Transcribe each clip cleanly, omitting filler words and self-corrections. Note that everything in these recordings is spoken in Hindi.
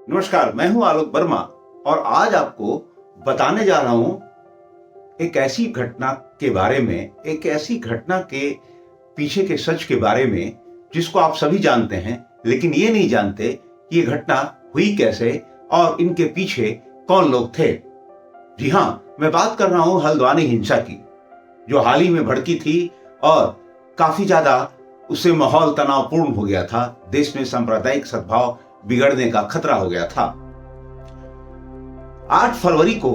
नमस्कार, मैं हूं आलोक वर्मा और आज आपको बताने जा रहा हूं एक ऐसी घटना के बारे में, एक ऐसी घटना के पीछे के सच के बारे में जिसको आप सभी जानते हैं, लेकिन ये नहीं जानते कि ये घटना हुई कैसे और इनके पीछे कौन लोग थे। जी हां, मैं बात कर रहा हूं हल्द्वानी हिंसा की, जो हाल ही में भड़की थी और काफी ज्यादा उससे माहौल तनावपूर्ण हो गया था। देश में सांप्रदायिक सद्भाव बिगड़ने का खतरा हो गया था। 8 फरवरी को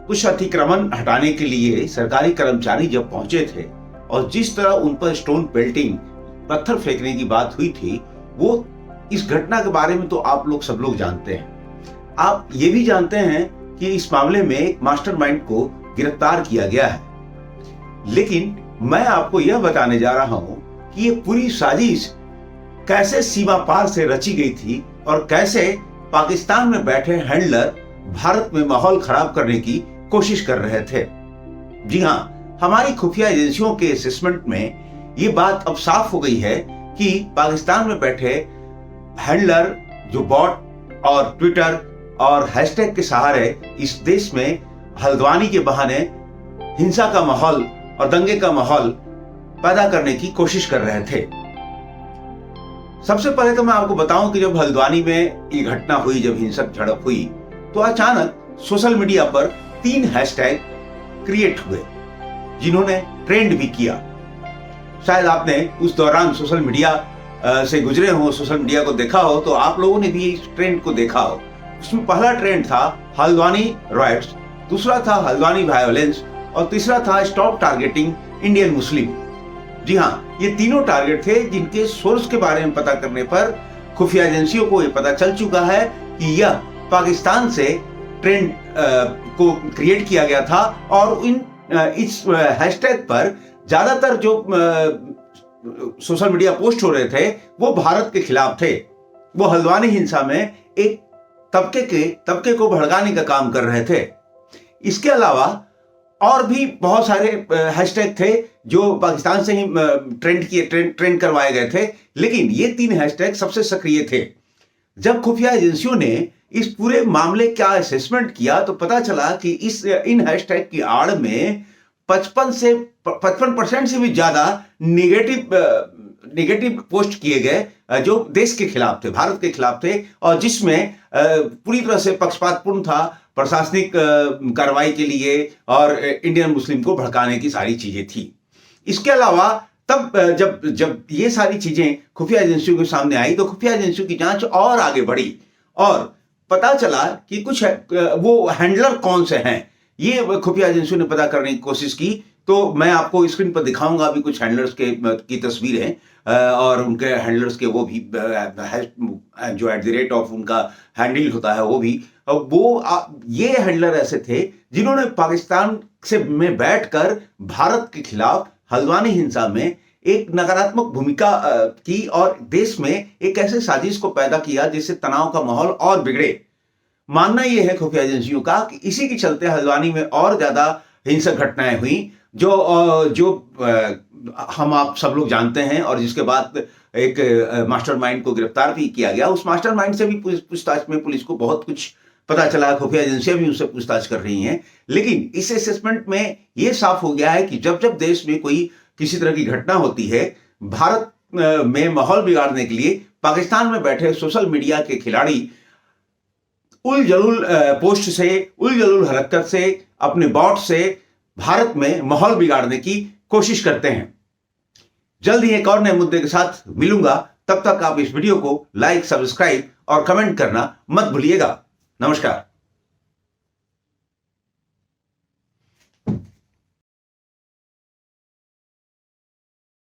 कुछ अतिक्रमण हटाने के लिए सरकारी कर्मचारी जब पहुंचे थे और जिस तरह उन पर स्टोन पेल्टिंग, पत्थर फेंकने की बात हुई थी, वो इस घटना के बारे में तो आप लोग सब लोग जानते हैं। आप ये भी जानते हैं कि इस मामले में एक मास्टरमाइंड को गिरफ्तार किया गया है। लेकिन मैं आपको यह बताने जा रहा हूं कि ये पूरी साजिश कैसे सीमा पार से रची गई थी और कैसे पाकिस्तान में बैठे हैंडलर भारत में माहौल खराब करने की कोशिश कर रहे थे। जी हां, हमारी खुफिया एजेंसियों के असेसमेंट में ये बात अब साफ हो गई है कि पाकिस्तान में बैठे हैंडलर जो बॉट और ट्विटर और हैशटैग के सहारे इस देश में हल्द्वानी के बहाने हिंसा का माहौल और दंगे का माहौल पैदा करने की कोशिश कर रहे थे। सबसे पहले तो मैं आपको बताऊं कि जब हल्द्वानी में ये घटना हुई, जब हिंसक झड़प हुई, तो अचानक सोशल मीडिया पर 3 हैशटैग क्रिएट हुए जिन्होंने ट्रेंड भी किया। शायद आपने उस दौरान सोशल मीडिया से गुजरे हो, सोशल मीडिया को देखा हो, तो आप लोगों ने भी इस ट्रेंड को देखा हो। उसमें पहला ट्रेंड था हल्द्वानी राइट्स, दूसरा था हल्द्वानी वायलेंस और तीसरा था स्टॉप टारगेटिंग इंडियन मुस्लिम। जी हाँ, ये तीनों टारगेट थे जिनके सोर्स के बारे में पता करने पर खुफिया एजेंसियों को ये पता चल चुका है कि यह पाकिस्तान से ट्रेंड को क्रिएट किया गया था और इस हैशटैग पर ज्यादातर जो सोशल मीडिया पोस्ट हो रहे थे वो भारत के खिलाफ थे। वो हल्द्वानी हिंसा में एक तबके को भड़काने का काम कर रहे थे। इसके अलावा और भी बहुत सारे हैशटैग थे जो पाकिस्तान से ही ट्रेंड करवाए गए थे, लेकिन ये 3 हैशटैग सबसे सक्रिय थे। जब खुफिया एजेंसियों ने इस पूरे मामले का असेसमेंट किया तो पता चला कि इन हैशटैग की आड़ में 55% से भी ज्यादा नेगेटिव पोस्ट किए गए जो देश के खिलाफ थे, भारत के खिलाफ थे, और जिसमें पूरी तरह से पक्षपातपूर्ण था, प्रशासनिक कार्रवाई के लिए और इंडियन मुस्लिम को भड़काने की सारी चीजें थी। इसके अलावा तब जब ये सारी चीजें खुफिया एजेंसियों के सामने आई तो खुफिया एजेंसियों की जांच और आगे बढ़ी और पता चला कि कुछ वो हैंडलर कौन से हैं, ये खुफिया एजेंसियों ने पता करने की कोशिश की। तो मैं आपको स्क्रीन पर दिखाऊंगा अभी कुछ हैंडलर्स की तस्वीर है और उनके हैंडलर्स के वो भी जो @ ऑफ उनका हैंडल होता है वो भी। ये हैंडलर ऐसे थे जिन्होंने पाकिस्तान में बैठकर भारत के खिलाफ हल्द्वानी हिंसा में एक नकारात्मक भूमिका की और देश में एक ऐसे साजिश को पैदा किया जिससे तनाव का माहौल और बिगड़े। मानना यह है खुफिया एजेंसियों का कि इसी के चलते हल्द्वानी में और ज्यादा हिंसक घटनाएं हुई जो हम आप सब लोग जानते हैं और जिसके बाद एक मास्टरमाइंड को गिरफ्तार भी किया गया। उस मास्टरमाइंड से भी पूछताछ में पुलिस को बहुत कुछ पता चला, खुफिया एजेंसियां भी उससे पूछताछ कर रही हैं। लेकिन इस असेसमेंट में यह साफ हो गया है कि जब देश में कोई किसी तरह की घटना होती है, भारत में माहौल बिगाड़ने के लिए पाकिस्तान में बैठे सोशल मीडिया के खिलाड़ी उल-जलूल पोस्ट से, उल-जलूल हरकत से, अपने बॉट से भारत में माहौल बिगाड़ने की कोशिश करते हैं। जल्द ही एक और नए मुद्दे के साथ मिलूंगा। तब तक आप इस वीडियो को लाइक, सब्सक्राइब और कमेंट करना मत भूलिएगा। नमस्कार।